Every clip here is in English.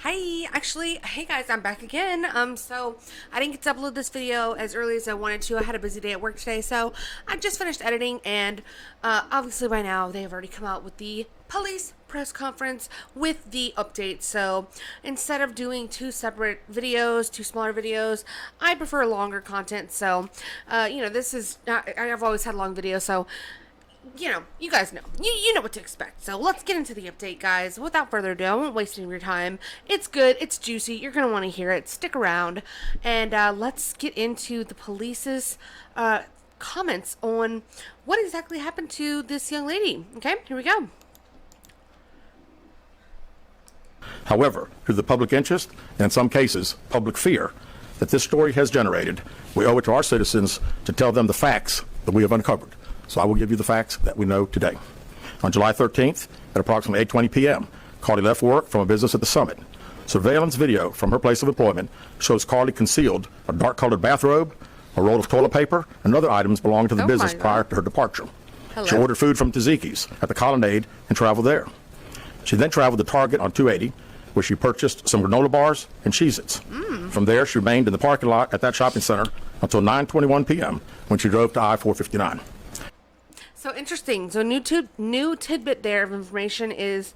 Hi, actually, hey guys, I'm back again. So I didn't get to upload this video as early as I wanted to. I had a busy day at work today, so I just finished editing, and obviously by now they have already come out with the police press conference with the update. So instead of doing two separate videos, two smaller videos, I prefer longer content. So, this is I've always had long videos, so you guys know. You know what to expect. So let's get into the update, guys. Without further ado, I won't waste any of your time. It's good. It's juicy. You're going to want to hear it. Stick around. And let's get into the police's comments on what exactly happened to this young lady. Okay, here we go. However, due to the public interest, and in some cases, public fear, that this story has generated, we owe it to our citizens to tell them the facts that we have uncovered. So I will give you the facts that we know today. On July 13th, at approximately 8:20 p.m., Carlee left work from a business at the Summit. Surveillance video from her place of employment shows Carlee concealed a dark-colored bathrobe, a roll of toilet paper, and other items belonging to the business prior to her departure. Hello. She ordered food from Tzatziki's at the Colonnade and traveled there. She then traveled to Target on 280, where she purchased some granola bars and Cheez-Its. From there, she remained in the parking lot at that shopping center until 9:21 p.m. when she drove to I-459. So interesting. So new tidbit there of information is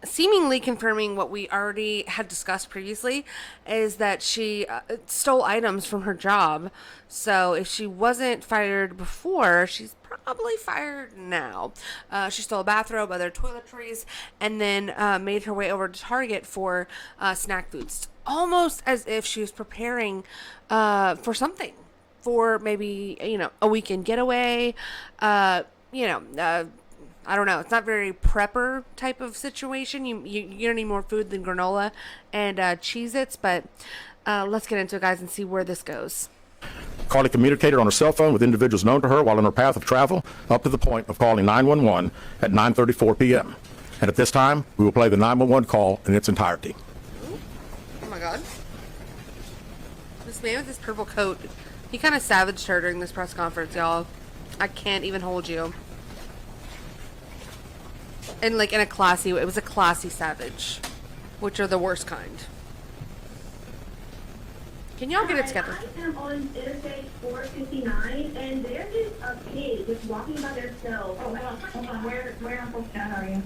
seemingly confirming what we already had discussed previously, is that she stole items from her job. So if she wasn't fired before, she's probably fired now. She stole a bathrobe, other toiletries, and then made her way over to Target for snack foods, almost as if she was preparing for something, for maybe, a weekend getaway. I don't know. It's not very prepper type of situation. You don't need more food than granola and Cheez-Its, but let's get into it, guys, and see where this goes. Carlee communicated on her cell phone with individuals known to her while on her path of travel, up to the point of calling 911 at 9:34 p.m. And at this time, we will play the 911 call in its entirety. Oh my God. This man with this purple coat, he kind of savaged her during this press conference, y'all. I can't even hold you. And in a classy way. It was a classy savage, which are the worst kind. Can y'all get it together? I am on Interstate 459, and there is a pig just walking by themselves. Oh, hold on. Where on 459 are you?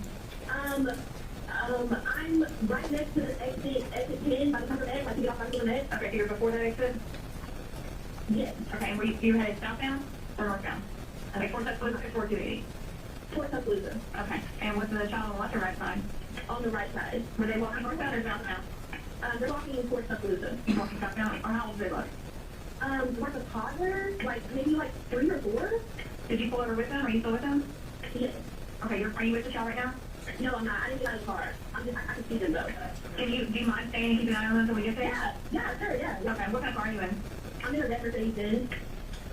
I'm right next to the exit 10 by the Pepper Egg, like you get off by the Egg. Okay, so you're before that exit? Yes. Okay, and were you headed southbound or northbound? Okay, towards Tuscaloosa or 480? Towards Tuscaloosa. Okay, and was the child on the left or right side? On the right side. Were they walking northbound or southbound? They're walking towards Tuscaloosa. You're walking southbound? Or how old do they look? Like a toddler, maybe 3 or 4. Did you pull over with them? Are you still with them? Yes. Okay, are you with the child right now? No, I'm not. I didn't get out of the car. I can see them though. Do you mind staying and keeping an eye on them until we get there? Yeah, sure, yeah. Okay, what kind of car are you in? I'm in a Mercedes-Benz.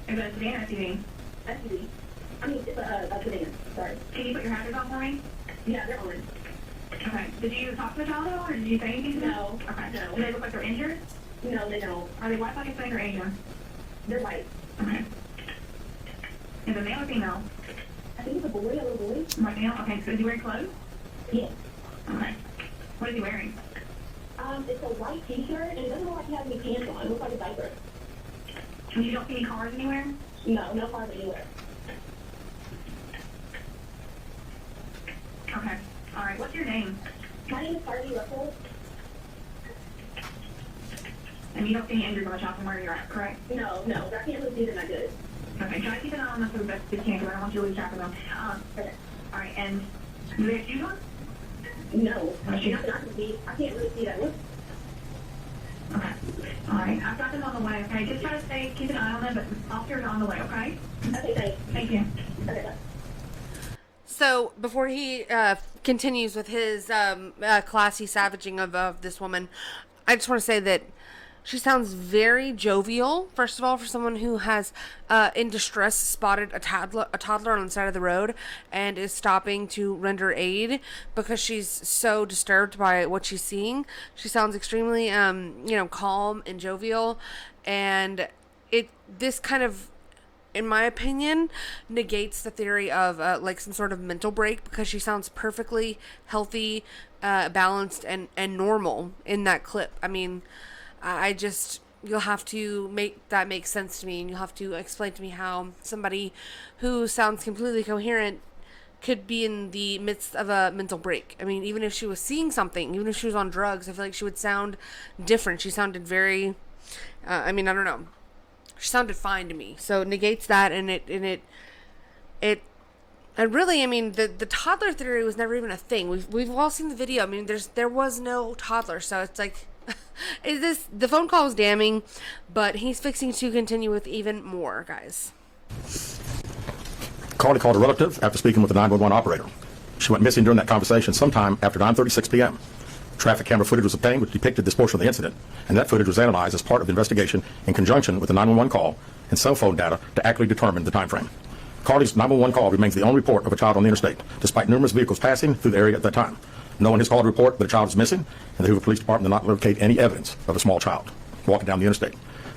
Is that a sedan or SUV? SUV. I mean, it's a sedan. Sorry. Can you put your hazards on for me? Yeah, they're on. Okay. Did you talk to the child at all, or did you say anything to them? No. Okay. No. Do they look like they're injured? No, they don't. Are they white, black, Hispanic, or Asian? They're white. Okay. Is it male or female? I think it's a boy, a little boy. White male? Okay. So is he wearing clothes? Yes. Okay. What is he wearing? It's a white t-shirt, and it doesn't look like he has any pants on. It looks like a diaper. And you don't see any cars anywhere? No cars anywhere. Okay. All right. What's your name? My name is Carlee Russell. And you don't see any injuries on the child from where you're at, correct? No. I can't really see them that good. Okay. Try to keep an eye on them for the best you can, because I don't want you to lose track of them. Okay. All right. And do they have shoes on? No. I can't really see that. Look. Okay. All right. I've got them on the way, okay? Just try to keep an eye on them, but officers are on the way, okay? Okay, thanks. Thank you. Okay, bye. So before he continues with his classy savaging of this woman, I just want to say that she sounds very jovial, first of all, for someone who has, in distress, spotted a toddler on the side of the road and is stopping to render aid because she's so disturbed by what she's seeing. She sounds extremely, calm and jovial, and this kind of in my opinion, negates the theory of like some sort of mental break, because she sounds perfectly healthy, balanced, and normal in that clip. I mean, I just, you'll have to make that make sense to me, and you'll have to explain to me how somebody who sounds completely coherent could be in the midst of a mental break. I mean, even if she was seeing something, even if she was on drugs, I feel like she would sound different. She sounded very, I mean, I don't know. She sounded fine to me. So it negates that, and really, I mean, the toddler theory was never even a thing. We've all seen the video. I mean, there was no toddler, so it's like, the phone call was damning, but he's fixing to continue with even more, guys. Carlee called a relative after speaking with the 911 operator. She went missing during that conversation sometime after 9:36 p.m. Traffic camera footage was obtained which depicted this portion of the incident, and that footage was analyzed as part of the investigation in conjunction with the 911 call and cell phone data to accurately determine the time frame. Carlee's 911 call remains the only report of a child on the interstate, despite numerous vehicles passing through the area at that time. No one has called a report that a child is missing, and the Hoover Police Department did not locate any evidence of a small child walking down the interstate.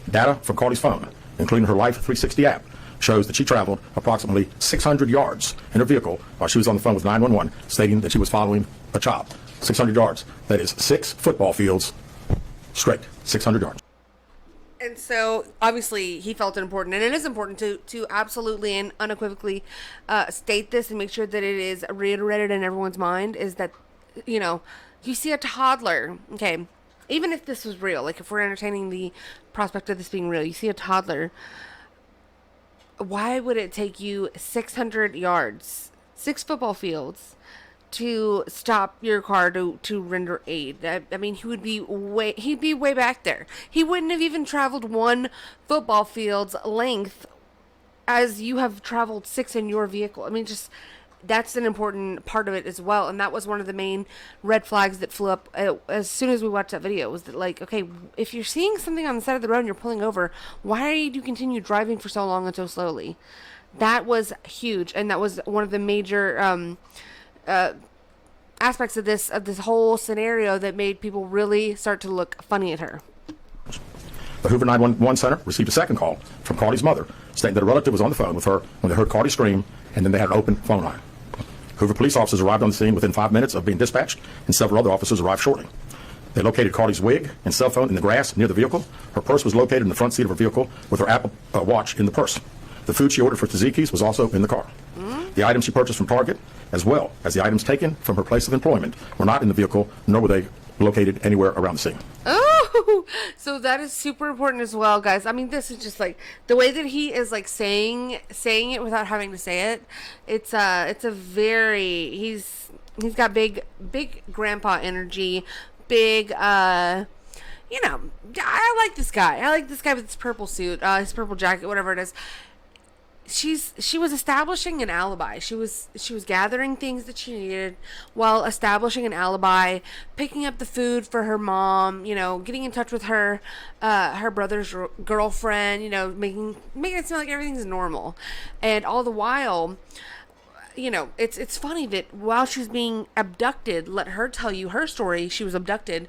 Data from Carlee's phone, including her Life 360 app, shows that she traveled approximately 600 yards in her vehicle while she was on the phone with 911, stating that she was following a child. 600 yards. That is 6 football fields straight. 600 yards. And so, obviously, he felt it important, and it is important to absolutely and unequivocally state this and make sure that it is reiterated in everyone's mind, is that, you know, you see a toddler, okay, even if this was real, like if we're entertaining the prospect of this being real, you see a toddler, why would it take you 600 yards, 6 football fields, to stop your car to render aid? I mean, he'd be way back there. He wouldn't have even traveled 1 football field's length as you have traveled 6 in your vehicle. I mean, just, that's an important part of it as well. And that was one of the main red flags that flew up as soon as we watched that video, was that, like, okay, if you're seeing something on the side of the road and you're pulling over, why do you continue driving for so long and so slowly? That was huge, and that was one of the major aspects of this whole scenario that made people really start to look funny at her. The Hoover 911 Center received a second call from Carlee's mother, stating that a relative was on the phone with her when they heard Carlee scream, and then they had an open phone line. Hoover police officers arrived on the scene within 5 minutes of being dispatched, and several other officers arrived shortly. They located Carlee's wig and cell phone in the grass near the vehicle. Her purse was located in the front seat of her vehicle with her Apple Watch in the purse. The food she ordered for Tzatziki's was also in the car. The items she purchased from Target, as well as the items taken from her place of employment, were not in the vehicle, nor were they located anywhere around the scene. Oh, so that is super important as well, guys. I mean, this is just like the way that he is like saying it without having to say it. It's a very, he's got big grandpa energy, big, you know, I like this guy. I like this guy with his purple suit, his purple jacket, whatever it is. She was establishing an alibi. She was gathering things that she needed while establishing an alibi, picking up the food for her mom, you know, getting in touch with her brother's girlfriend, you know, making it seem like everything's normal. And all the while, you know, it's funny that while she's being abducted, let her tell you her story, she was abducted,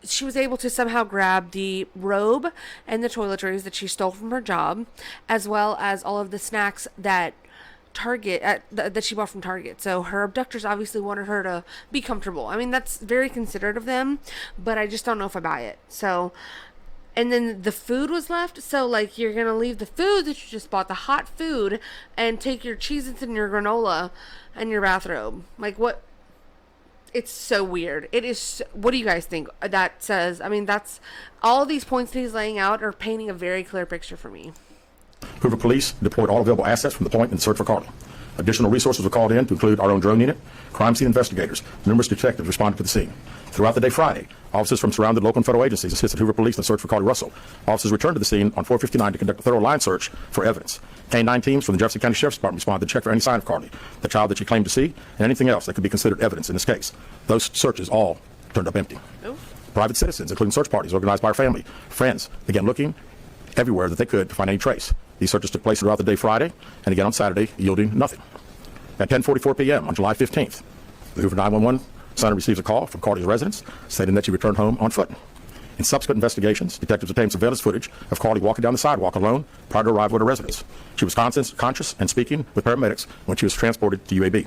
she was able to somehow grab the robe and the toiletries that she stole from her job, as well as all of the snacks that that she bought from Target. So her abductors obviously wanted her to be comfortable. I mean, that's very considerate of them, but I just don't know if I buy it. So, and then the food was left. So, like, you're going to leave the food that you just bought, the hot food, and take your Cheez-Its and your granola and your bathrobe. Like, what? It's so weird. It is. What do you guys think that says? I mean, that's all these points that he's laying out are painting a very clear picture for me. Hoover police deployed all available assets from the point in the search for Carlee. Additional resources were called in to include our own drone unit, crime scene investigators. Numerous detectives responded to the scene. Throughout the day Friday, officers from surrounding local and federal agencies assisted Hoover police in the search for Carlee Russell. Officers returned to the scene on 4:59 to conduct a thorough line search for evidence. K-9 teams from the Jefferson County Sheriff's Department responded to check for any sign of Carlee, the child that she claimed to see, and anything else that could be considered evidence in this case. Those searches all turned up empty. Oof. Private citizens, including search parties organized by our family, friends, began looking everywhere that they could to find any trace. These searches took place throughout the day Friday and again on Saturday, yielding nothing. At 10:44 p.m. on July 15th, the Hoover 911 Center receives a call from Carlee's residence stating that she returned home on foot. In subsequent investigations, detectives obtained surveillance footage of Carlee walking down the sidewalk alone prior to arrival at her residence. She was conscious and speaking with paramedics when she was transported to UAB.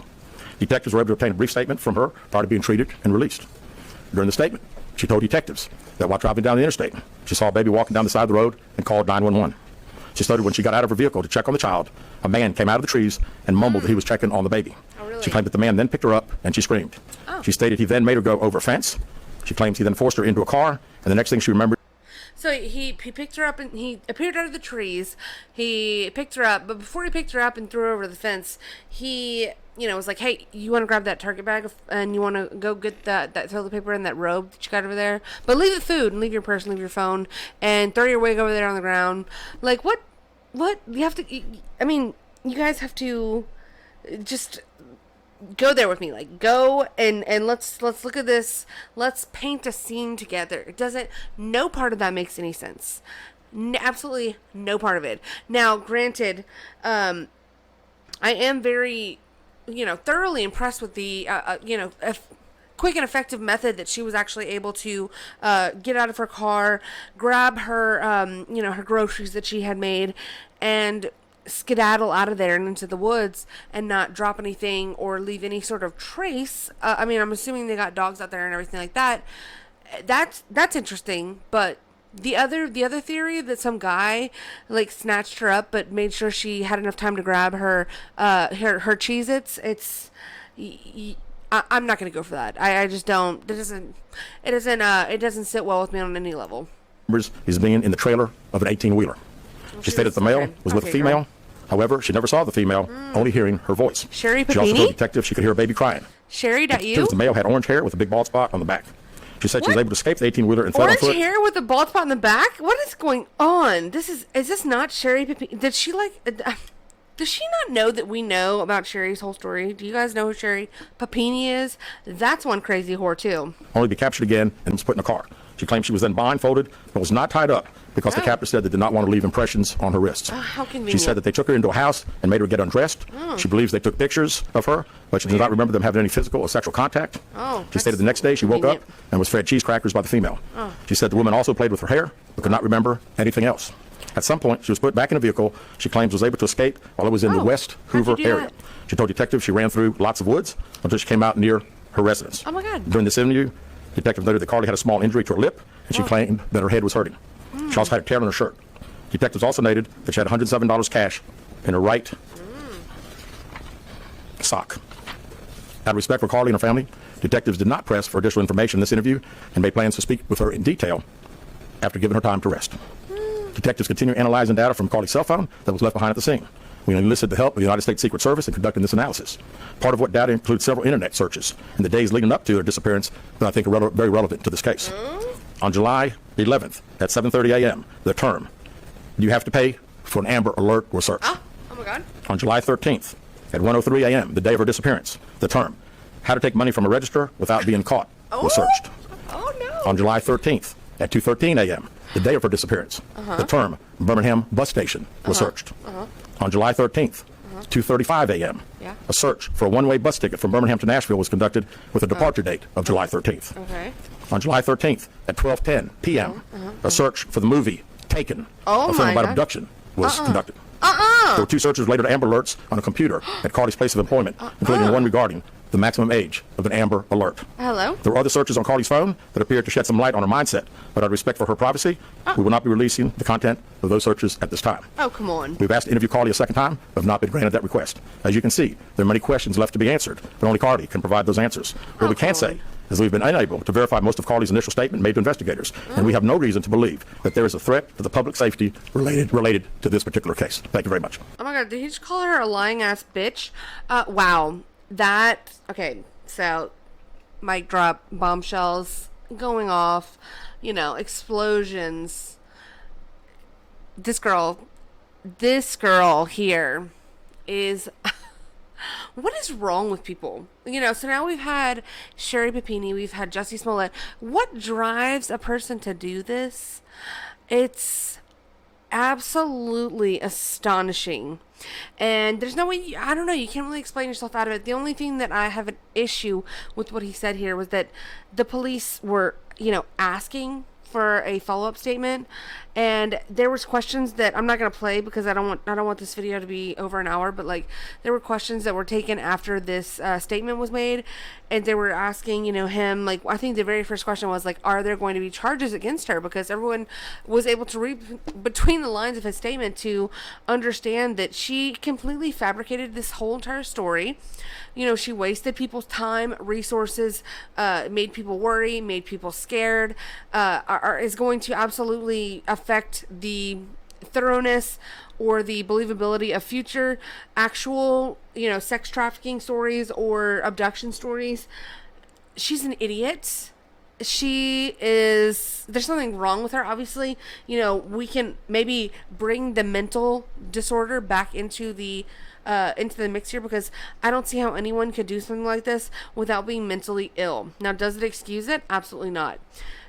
Detectives were able to obtain a brief statement from her prior to being treated and released. During the statement, she told detectives that while driving down the interstate, she saw a baby walking down the side of the road and called 911. She stated when she got out of her vehicle to check on the child, a man came out of the trees and mumbled that he was checking on the baby. Oh, really? She claimed that the man then picked her up and she screamed. Oh. She stated he then made her go over a fence. She claims he then forced her into a car, and the next thing she remembered. So he picked her up and he appeared out of the trees. He picked her up, but before he picked her up and threw her over the fence, he, was like, "Hey, you want to grab that Target bag and you want to go get that toilet paper and that robe that you got over there? But leave the food and leave your purse and leave your phone and throw your wig over there on the ground." Like, what? You have to, you guys have to just go there with me. Like, go and let's look at this. Let's paint a scene together. No part of that makes any sense. Absolutely no part of it. Now, granted, I am very, thoroughly impressed with the, quick and effective method that she was actually able to get out of her car, grab her, her groceries that she had made, and skedaddle out of there and into the woods and not drop anything or leave any sort of trace. I'm assuming they got dogs out there and everything like that. That's interesting, but the other theory that some guy like snatched her up but made sure she had enough time to grab her Cheez-Its, I'm not going to go for that. I just don't. It doesn't sit well with me on any level. Is being in the trailer of an 18-wheeler. She stated that the male was with a female. Girl. However, she never saw the female, only hearing her voice. Sherry She also Papini? told detectives she could hear a baby crying. Sherry, that you? The male had orange hair with a big bald spot on the back. She said she was able to escape the 18-wheeler and fled on Orange foot. hair with a bald spot on the back? What is going on? Is this not Sherry Papini? Did she does she not know that we know about Sherry's whole story? Do you guys know who Sherry Papini is? That's one crazy whore too. Only to be captured again and was put in a car. She claimed she was then blindfolded but was not tied up because the captor said they did not want to leave impressions on her wrists. How convenient. She said that they took her into a house and made her get undressed. She believes they took pictures of her, but she does not remember them having any physical or sexual contact. She stated the next day she woke up and was fed cheese crackers by the female. She said the woman also played with her hair but could not remember anything else. At some point, she was put back in a vehicle she claims was able to escape while it was in the West Hoover area. She told detectives she ran through lots of woods until she came out near her residence. Oh, my God. During this interview, detectives noted that Carlee had a small injury to her lip, and she claimed that her head was hurting. She also had a tear on her shirt. Detectives also noted that she had $107 cash in her right sock. Out of respect for Carlee and her family, detectives did not press for additional information in this interview and made plans to speak with her in detail after giving her time to rest. Detectives continue analyzing data from Carlee's cell phone that was left behind at the scene. We enlisted the help of the United States Secret Service in conducting this analysis. Part of what data includes several internet searches in the days leading up to her disappearance that I think are very relevant to this case. On July 11th at 7:30 a.m., the term, "You have to pay for an Amber Alert" was searched. Oh my God. On July 13th at 1:03 a.m., the day of her disappearance, the term, "How to take money from a register without being caught" was searched. Oh no. On July 13th at 2:13 a.m., the day of her disappearance, the term "Birmingham Bus Station" was searched. On July 13th, 2:35 a.m., a search for a one-way bus ticket from Birmingham to Nashville was conducted with a departure date of July 13th. Okay. On July 13th at 12:10 p.m., a search for the movie Taken, Oh a film my about God. abduction, was conducted. There were two searches related to Amber Alerts on a computer at Carlee's place of employment, including one regarding the maximum age of an Amber Alert. Hello? There were other searches on Carlee's phone that appeared to shed some light on her mindset, but out of respect for her privacy, we will not be releasing the content of those searches at this time. Oh, come on. We've asked to interview Carlee a second time, but have not been granted that request. As you can see, there are many questions left to be answered, but only Carlee can provide those answers. What we can say is we've been unable to verify most of Carlee's initial statement made to investigators, and we have no reason to believe that there is a threat to the public safety related to this particular case. Thank you very much. Oh my God, did he just call her a lying ass bitch? Wow. Okay, so mic drop, bombshells going off, explosions. This girl here is what is wrong with people? So now we've had Sherry Papini, we've had Jussie Smollett. What drives a person to do this? It's absolutely astonishing. And there's no way, I don't know, you can't really explain yourself out of it. The only thing that I have an issue with what he said here was that the police were, asking for a follow-up statement, and there was questions that I'm not going to play because I don't want this video to be over an hour, but like there were questions that were taken after this statement was made, and they were asking, you know, him, like, I think the very first question was like, are there going to be charges against her? Because everyone was able to read between the lines of his statement to understand that she completely fabricated this whole entire story. You know, she wasted people's time, resources, made people worry, made people scared, is going to absolutely affect the thoroughness or the believability of future actual, you know, sex trafficking stories or abduction stories. She's an idiot. There's something wrong with her, obviously. You know, we can maybe bring the mental disorder back into the mix here, because I don't see how anyone could do something like this without being mentally ill. Now, does it excuse it? Absolutely not.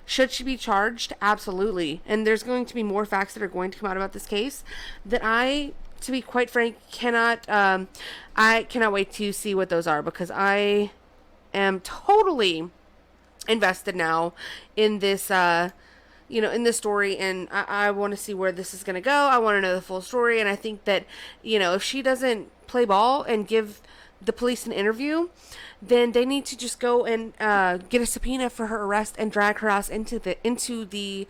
Should she be charged? Absolutely. And there's going to be more facts that are going to come out about this case that to be quite frank, I cannot wait to see what those are, because I am totally invested now in this, in this story, and I want to see where this is going to go. I want to know the full story, and I think that, you know, if she doesn't play ball and give the police an interview, then they need to just go and get a subpoena for her arrest and drag her ass into the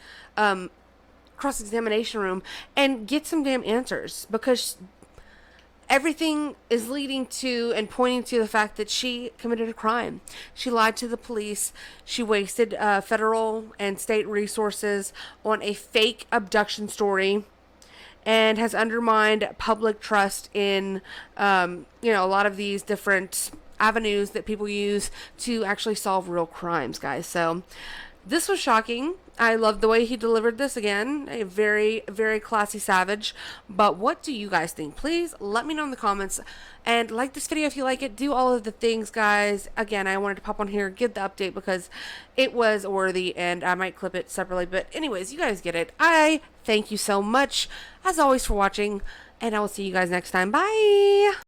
cross-examination room and get some damn answers, because everything is leading to and pointing to the fact that she committed a crime. She lied to the police. She wasted federal and state resources on a fake abduction story, and has undermined public trust in, a lot of these different avenues that people use to actually solve real crimes, guys. So this was shocking. I love the way he delivered this. Again, a very, very classy savage. But what do you guys think? Please let me know in the comments. And like this video if you like it. Do all of the things, guys. Again, I wanted to pop on here, give the update, because it was worthy, and I might clip it separately. But anyways, you guys get it. I thank you so much, as always, for watching, and I will see you guys next time. Bye!